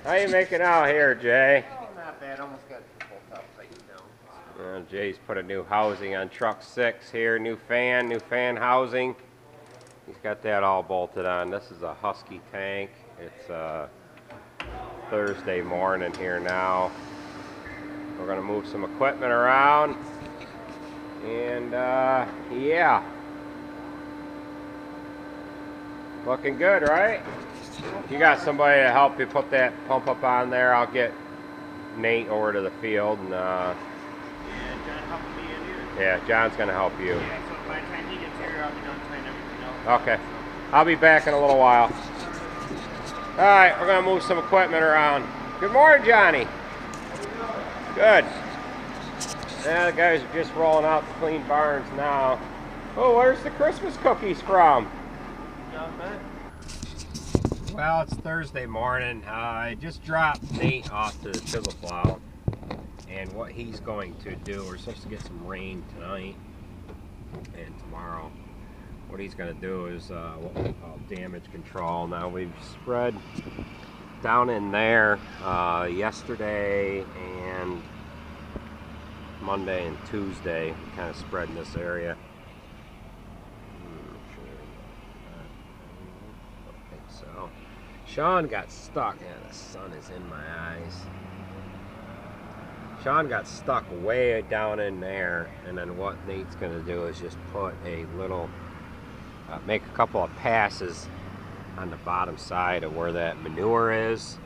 How you making out here, Jay? Oh, not bad. Almost got the bolt upside down. Jay's put a new housing on truck 6 here. New fan housing. He's got that all bolted on. This is a Husky tank. It's Thursday morning here now. We're gonna move some equipment around. And yeah. Looking good, right? If you got somebody to help you put that pump up on there, I'll get Nate over to the field and Yeah, John helping me in here. yeah, John's gonna help you. Yeah, so by the time he gets here, I'll be done tying everything else. Okay. I'll be back in a little while. Alright, we're gonna move some equipment around. Good morning, Johnny. Good. Yeah, the guys are just rolling out the clean barns now. Oh, where's the Christmas cookies from? Well, it's Thursday morning. I just dropped Nate off to the chisel plow. And what he's going to do, we're supposed to get some rain tonight and tomorrow. What he's going to do is what we call damage control. Now we've spread down in there yesterday and Monday and Tuesday. We kind of spread in this area. So Sean got stuck. Yeah, the sun is in my eyes. Sean got stuck way down in there, and then what Nate's going to do is just put a little, make a couple of passes on the bottom side of where that manure is,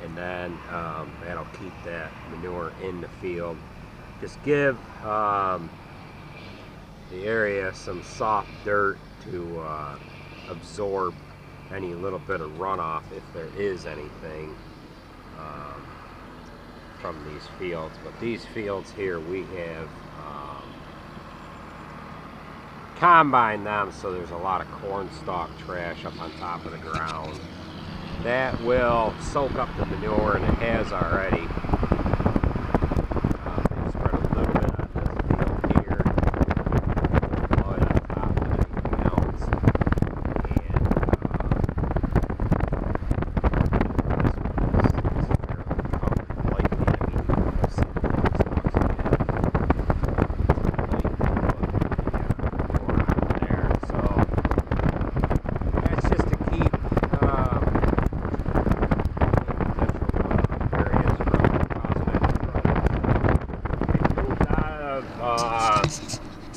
and then that'll keep that manure in the field. Just give the area some soft dirt to absorb any little bit of runoff, if there is anything, from these fields. But these fields here, we have combined them, so there's a lot of corn stalk trash up on top of the ground. That will soak up the manure, and it has already. Spread a little bit on this field here. Blow it on top of anything else.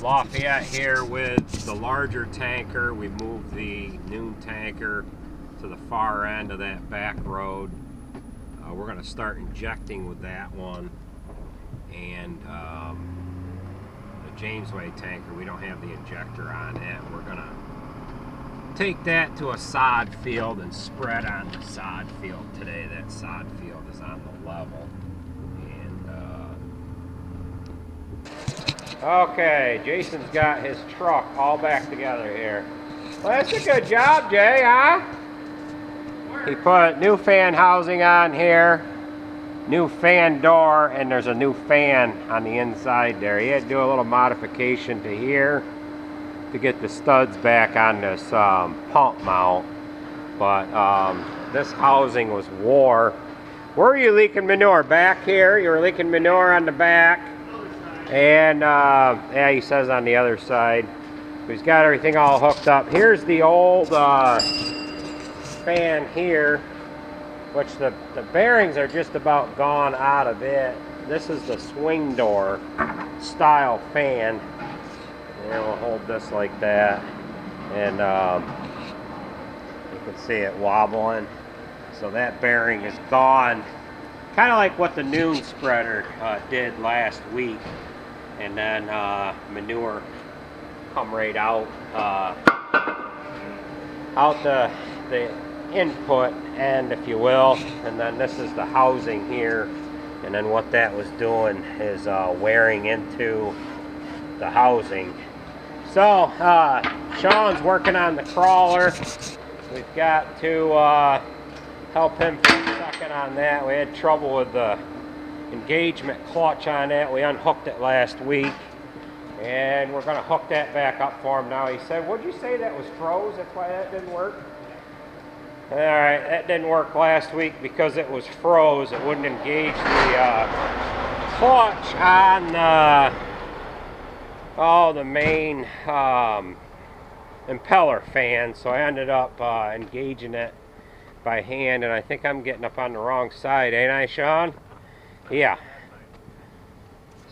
Lafayette here with the larger tanker. We moved the Nuhn tanker to the far end of that back road. We're going to start injecting with that one, and the Jamesway tanker, we don't have the injector on it. We're going to take that to a sod field and spread on the sod field today. That sod field is on the level. Okay, Jason's got his truck all back together here. Well, that's a good job, Jay, huh? He put new fan housing on here, new fan door, and there's a new fan on the inside there. He had to do a little modification to here to get the studs back on this pump mount. But this housing was wore. Where are you leaking manure? Back here? You were leaking manure on the back. And yeah, he says on the other side. He's got everything all hooked up. Here's the old fan here, which the bearings are just about gone out of it. This is the swing door style fan. And we'll hold this like that. And you can see it wobbling. So that bearing is gone. Kind of like what the Nuhn spreader did last week. And then manure come right out the input end, if you will. And then this is the housing here. And then what that was doing is wearing into the housing. So Sean's working on the crawler. We've got to help him for a second on that. We had trouble with the engagement clutch on that. We unhooked it last week, and we're going to hook that back up for him now. He said, what'd you say that was froze? That's why that didn't work? All right, that didn't work last week because it was froze. It wouldn't engage the clutch on the main impeller fan, so I ended up engaging it by hand, and I think I'm getting up on the wrong side, ain't I, Sean? Yeah.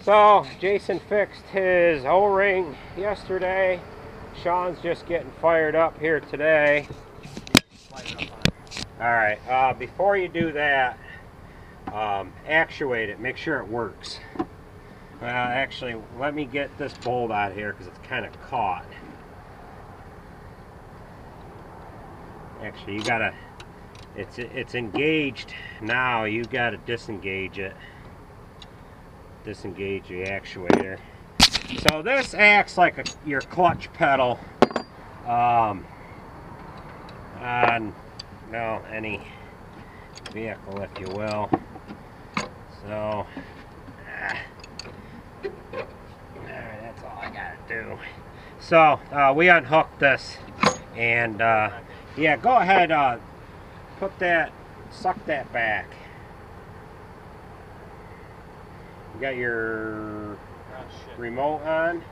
So Jason fixed his O-ring yesterday. Sean's just getting fired up here today. Alright, before you do that, actuate it, make sure it works. Well, actually, let me get this bolt out of here because it's kind of caught. Actually, you gotta, it's engaged now, you gotta disengage it. Disengage the actuator. So this acts like your clutch pedal on any vehicle, if you will. So alright, that's all I gotta do. So we unhooked this, and yeah, go ahead, put that, suck that back. You got your remote on.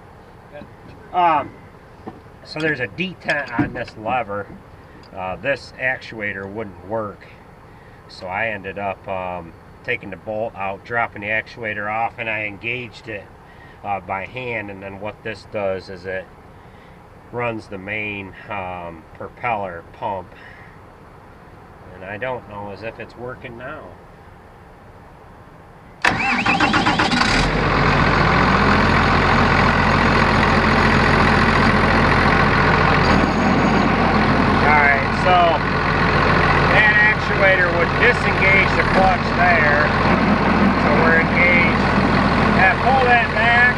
So there's a detent on this lever. This actuator wouldn't work, so I ended up taking the bolt out, dropping the actuator off, and I engaged it by hand. And then what this does is it runs the main propeller pump, and I don't know as if it's working now. So that actuator would disengage the clutch there. So we're engaged. Yeah, pull that back.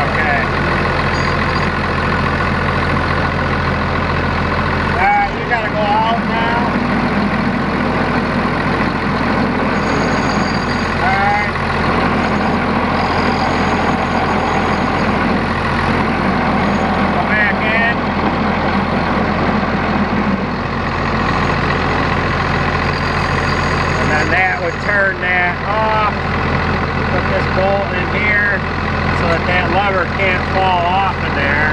Okay. You gotta go out now. Alright. Turn that off, put this bolt in here so that that lever can't fall off in there.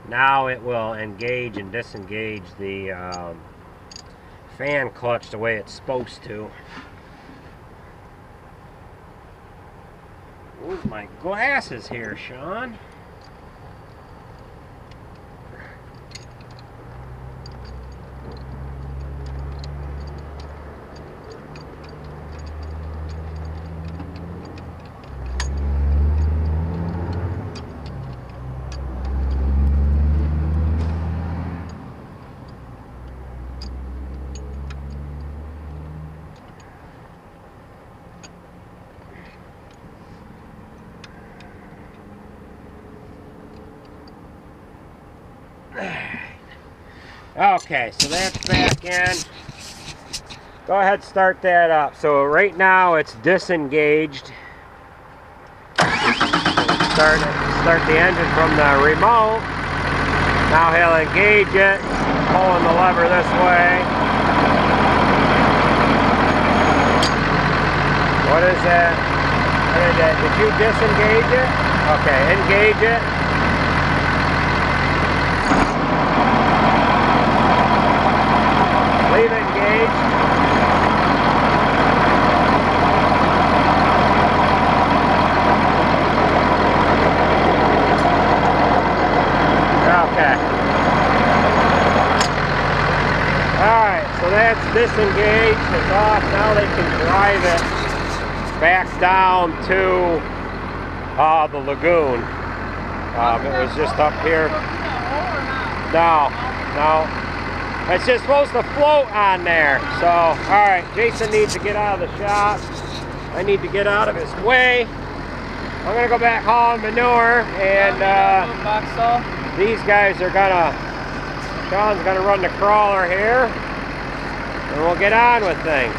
Now it will engage and disengage the fan clutch the way it's supposed to. Where's my glasses here, Sean? Okay, so that's back in. Go ahead, start that up. So right now it's disengaged. Start the engine from the remote. Now he'll engage it, pulling the lever this way. What is that? What is that? Did you disengage it? Okay, engage it. Leave it engaged. Okay. Alright, so that's disengaged. It's off. Now they can drive it back down to the lagoon. It was just up here. No. It's just supposed to float on there. So, alright, Jason needs to get out of the shop. I need to get out of his way. I'm going to go back hauling manure, and these guys are going to, Sean's going to run the crawler here, and we'll get on with things.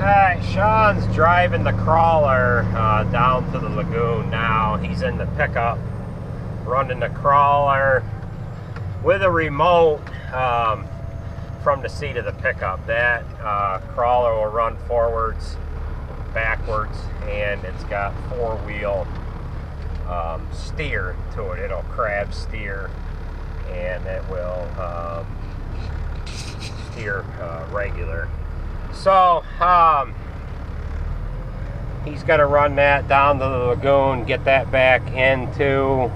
Alright, Sean's driving the crawler down to the lagoon now. He's in the pickup, running the crawler with a remote from the seat of the pickup. That crawler will run forwards, backwards, and it's got four-wheel steer to it. It'll crab steer, and it will steer regular. So he's going to run that down to the lagoon, get that back into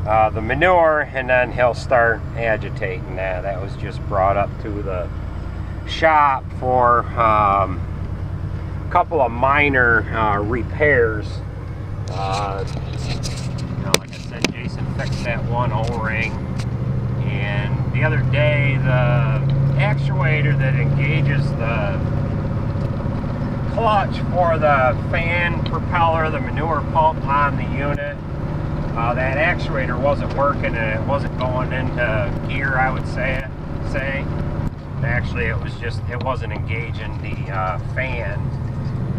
the manure, and then he'll start agitating that. That was just brought up to the shop for a couple of minor repairs. You know, like I said, Jason fixed that one O-ring, and the other day the actuator that engages the clutch for the fan propeller, the manure pump on the unit, that actuator wasn't working, and it wasn't going into gear, I would say. Actually, it wasn't engaging the fan,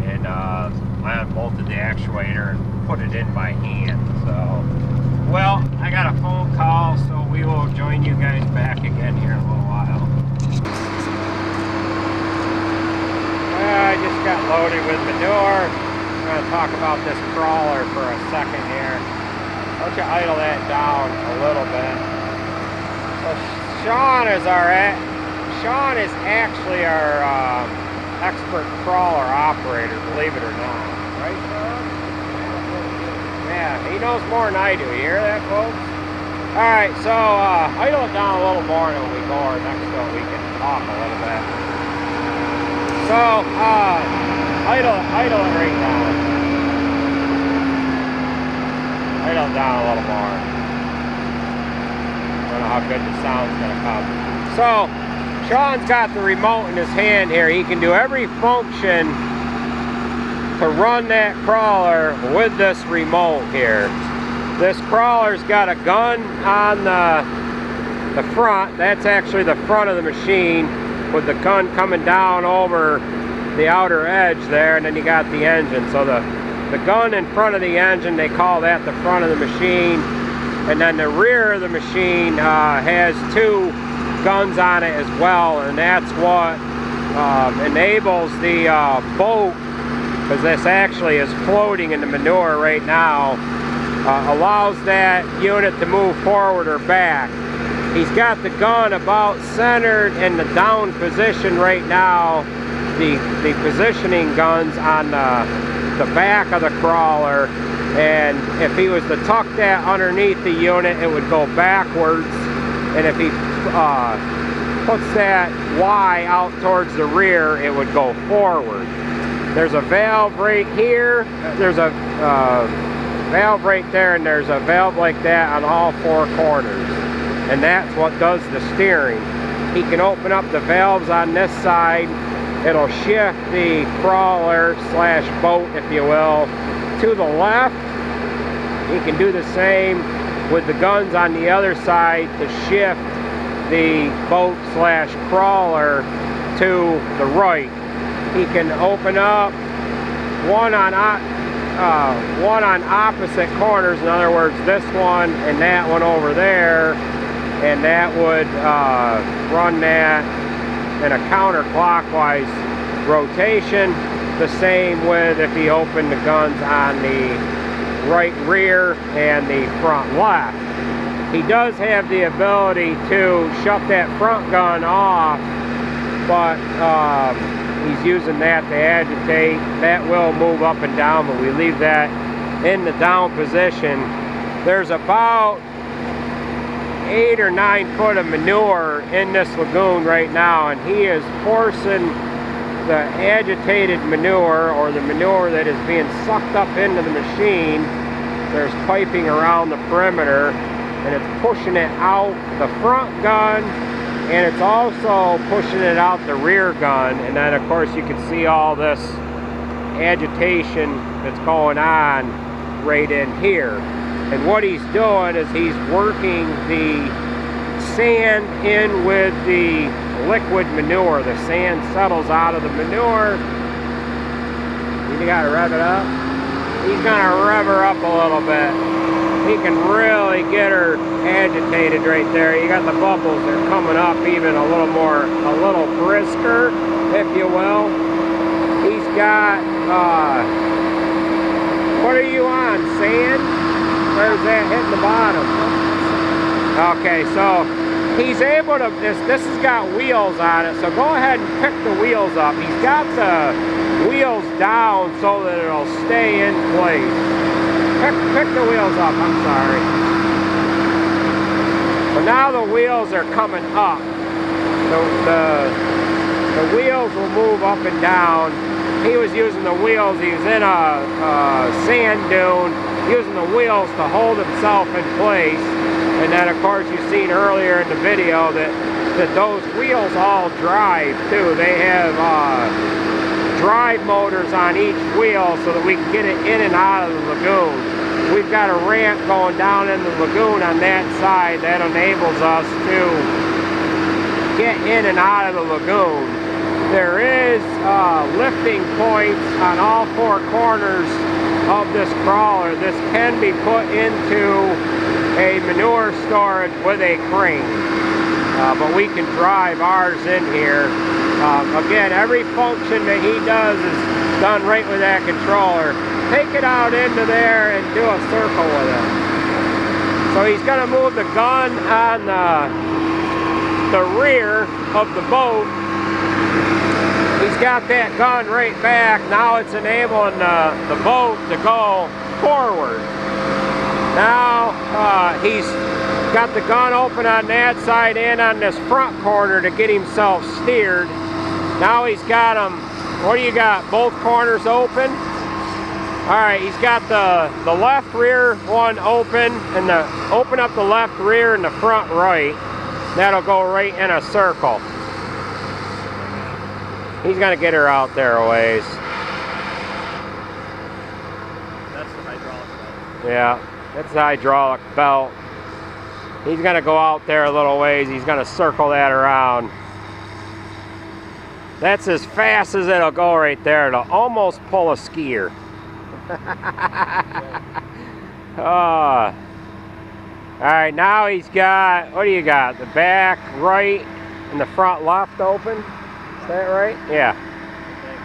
and I unbolted the actuator and put it in by hand. So, well, I got a phone call, so we will join you guys back again here in a little while. I just got loaded with manure. I'm going to talk about this crawler for a second here. Why don't you idle that down a little bit. So Sean is actually our expert crawler operator, believe it or not. Right, Sean? Yeah, he knows more than I do. You hear that, folks? Alright, so idle it down a little more, and when we go over next to it, we can talk a little bit. So, idle it right down. Idle it down a little more. I don't know how good the sound's gonna come. So, Sean's got the remote in his hand here. He can do every function to run that crawler with this remote here. This crawler's got a gun on the front. That's actually the front of the machine, with the gun coming down over the outer edge there, and then you got the engine. So the gun in front of the engine, they call that the front of the machine, and then the rear of the machine has two guns on it as well, and that's what enables the boat, because this actually is floating in the manure right now, allows that unit to move forward or back. He's got the gun about centered in the down position right now, the positioning guns on the back of the crawler, and if he was to tuck that underneath the unit, it would go backwards, and if he puts that Y out towards the rear, it would go forward. There's a valve right here, there's a valve right there, and there's a valve like that on all four corners. And that's what does the steering. He can open up the valves on this side. It'll shift the crawler slash boat, if you will, to the left. He can do the same with the guns on the other side to shift the boat slash crawler to the right. He can open up one on opposite corners. In other words, this one and that one over there. And that would run that in a counterclockwise rotation. The same with if he opened the guns on the right rear and the front left. He does have the ability to shut that front gun off, but he's using that to agitate. That will move up and down, but we leave that in the down position. There's about 8 or 9 foot of manure in this lagoon right now, and he is forcing the agitated manure, or the manure that is being sucked up into the machine. There's piping around the perimeter, and it's pushing it out the front gun, and it's also pushing it out the rear gun. And then of course you can see all this agitation that's going on right in here. And what he's doing is he's working the sand in with the liquid manure. The sand settles out of the manure, You gotta rev it up. He's gonna rev her up a little bit. He can really get her agitated right there. You got the bubbles, they're coming up even a little brisker, if you will. He's got, what are you on, sand? Where's that hitting the bottom? Okay, so he's able to, this has got wheels on it, so go ahead and pick the wheels up. He's got the wheels down so that it'll stay in place. Pick the wheels up, I'm sorry. But now the wheels are coming up. The wheels will move up and down. He was using the wheels, he was in a sand dune, using the wheels to hold himself in place. And then of course you've seen earlier in the video that those wheels all drive too. They have drive motors on each wheel so that we can get it in and out of the lagoon. We've got a ramp going down in the lagoon on that side that enables us to get in and out of the lagoon. There is lifting points on all four corners of this crawler. This can be put into a manure storage with a crane, but we can drive ours in here. Again, every function that he does is done right with that controller. Take it out into there and do a circle with it. So he's going to move the gun on the rear of the boat. He's got that gun right back. Now it's enabling the boat to go forward. Now he's got the gun open on that side and on this front corner to get himself steered. Now he's got them, what do you got, both corners open? Alright, he's got the left rear one open, and open up the left rear and the front right. That'll go right in a circle. He's gonna get her out there a ways. That's the hydraulic belt. Yeah, that's the hydraulic belt. He's gonna go out there a little ways. He's gonna circle that around. That's as fast as it'll go right there. It'll almost pull a skier. Alright, now he's got, what do you got? The back right and the front left open? Is that right? Yeah.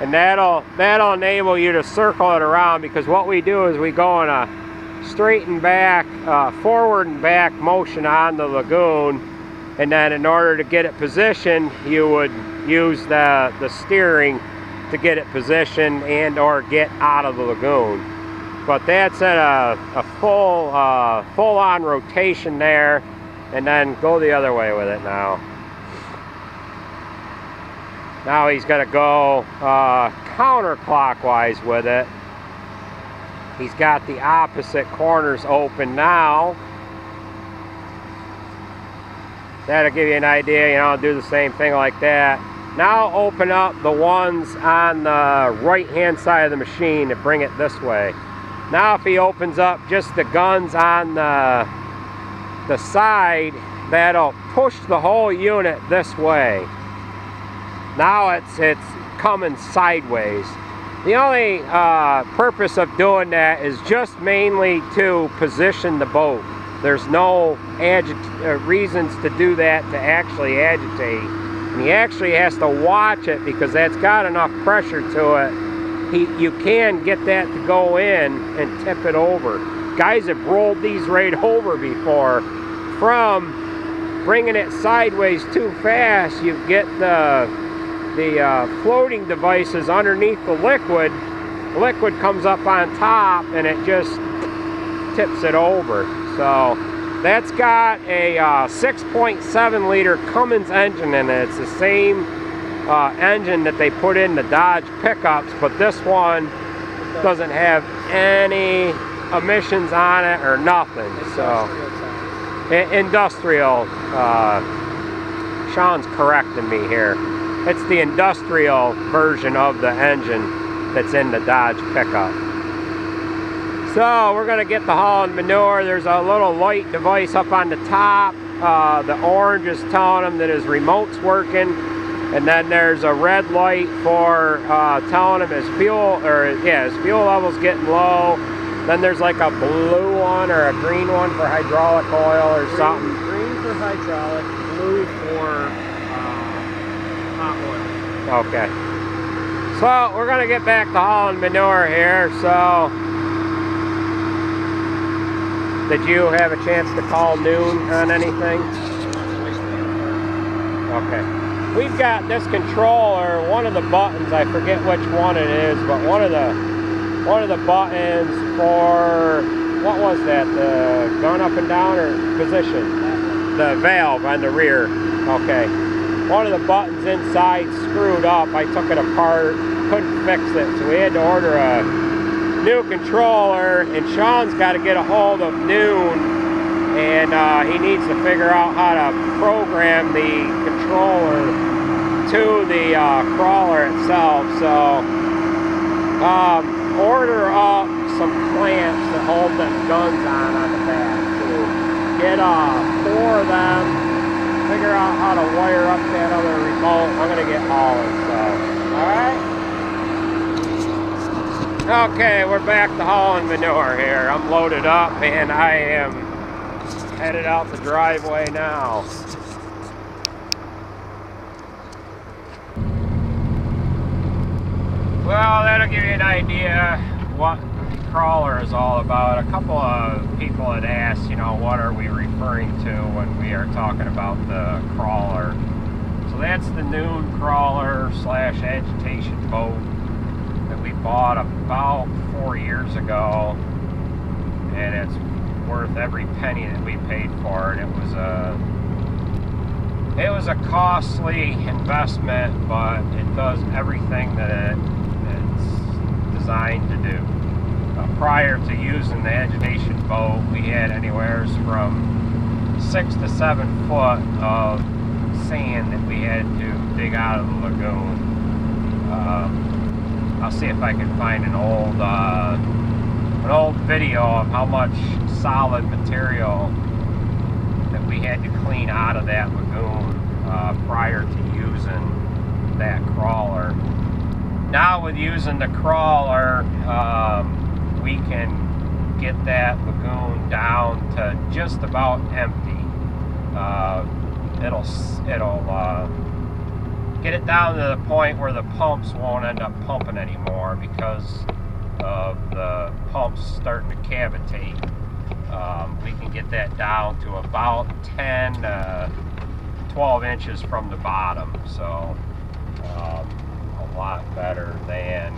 And that'll enable you to circle it around, because what we do is we go in a straight and back, forward and back motion on the lagoon, and then in order to get it positioned, you would use the steering to get it positioned and or get out of the lagoon. But that's at a full-on rotation there, and then go the other way with it now. Now he's going to go counterclockwise with it. He's got the opposite corners open now. That'll give you an idea, you know, do the same thing like that. Now open up the ones on the right-hand side of the machine and bring it this way. Now if he opens up just the guns on the side, that'll push the whole unit this way. Now it's coming sideways. The only purpose of doing that is just mainly to position the boat. There's no reasons to do that to actually agitate. And he actually has to watch it, because that's got enough pressure to it. You can get that to go in and tip it over. Guys have rolled these right over before. From bringing it sideways too fast, you get the floating devices underneath the liquid. The liquid comes up on top and it just tips it over. So that's got a 6.7 liter Cummins engine in it. It's the same engine that they put in the Dodge pickups, but this one doesn't have any emissions on it or nothing. So industrial. Sean's correcting me here. It's the industrial version of the engine that's in the Dodge pickup. So we're going to get the hauling manure. There's a little light device up on the top. The orange is telling him that his remote's working. And then there's a red light for telling him his fuel level's getting low. Then there's like a blue one or a green one for hydraulic oil or something. Green for hydraulic, blue for hot oil. Okay. So we're gonna get back to hauling manure here. So, did you have a chance to call Nuhn on anything? Okay. We've got this controller, one of the buttons, I forget which one it is, but one of the buttons for, what was that, the gun up and down or position? The valve on the rear. Okay. One of the buttons inside screwed up. I took it apart, couldn't fix it, so we had to order a new controller, and Sean's got to get a hold of Nuhn, and he needs to figure out how to program the controller to the crawler itself. So order up some clamps that hold them guns on the back too. Get 4 of them, figure out how to wire up that other remote. I'm gonna get hauling, so alright. Okay, we're back to hauling manure here. I'm loaded up and I am headed out the driveway now. Well, that'll give you an idea what the crawler is all about. A couple of people had asked, you know, what are we referring to when we are talking about the crawler. So that's the Nuhn crawler / agitation boat that we bought about 4 years ago, and it's worth every penny that we paid for it. It was a costly investment, but it does everything that it's designed to do. Prior to using the agitation boat, we had anywhere from 6 to 7 foot of sand that we had to dig out of the lagoon. I'll see if I can find an old video of how much solid material that we had to clean out of that lagoon prior to using that crawler. Now with using the crawler, we can get that lagoon down to just about empty. It'll get it down to the point where the pumps won't end up pumping anymore because of the pumps starting to cavitate. We can get that down to about 10 to 12 inches from the bottom, so a lot better than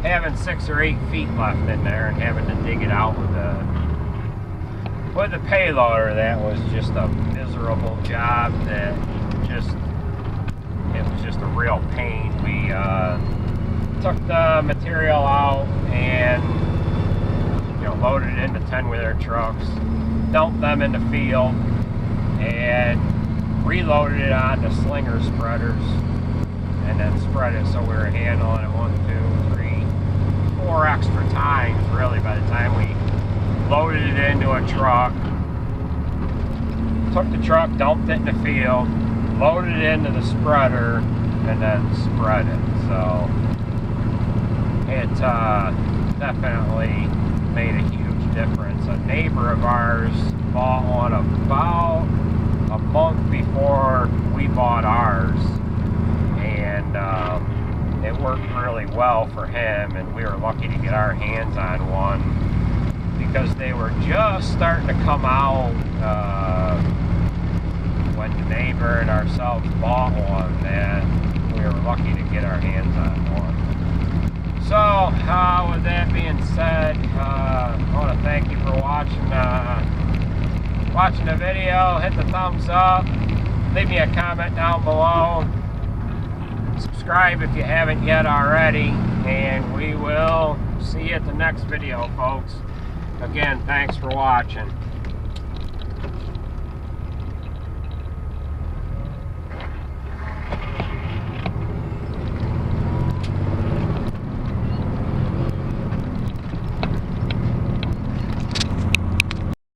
having 6 or 8 feet left in there and having to dig it out with the payloader. That was just a miserable job. It was just a real pain. We took the material out and loaded it into 10-wheeler trucks, dumped them in the field, and reloaded it onto slinger spreaders, and then spread it so we were handling it 1, 2, 3, 4 extra times really by the time we loaded it into a truck. Took the truck, dumped it in the field, loaded it into the spreader, and then spread it. So it definitely made a huge difference. A neighbor of ours bought one about a month before we bought ours, and it worked really well for him, and we were lucky to get our hands on one because they were just starting to come out when the neighbor and ourselves bought one, and we were lucky to get our hands on one. So, with that being said, I want to thank you for watching the video. Hit the thumbs up, leave me a comment down below, subscribe if you haven't yet already, and we will see you at the next video, folks. Again, thanks for watching.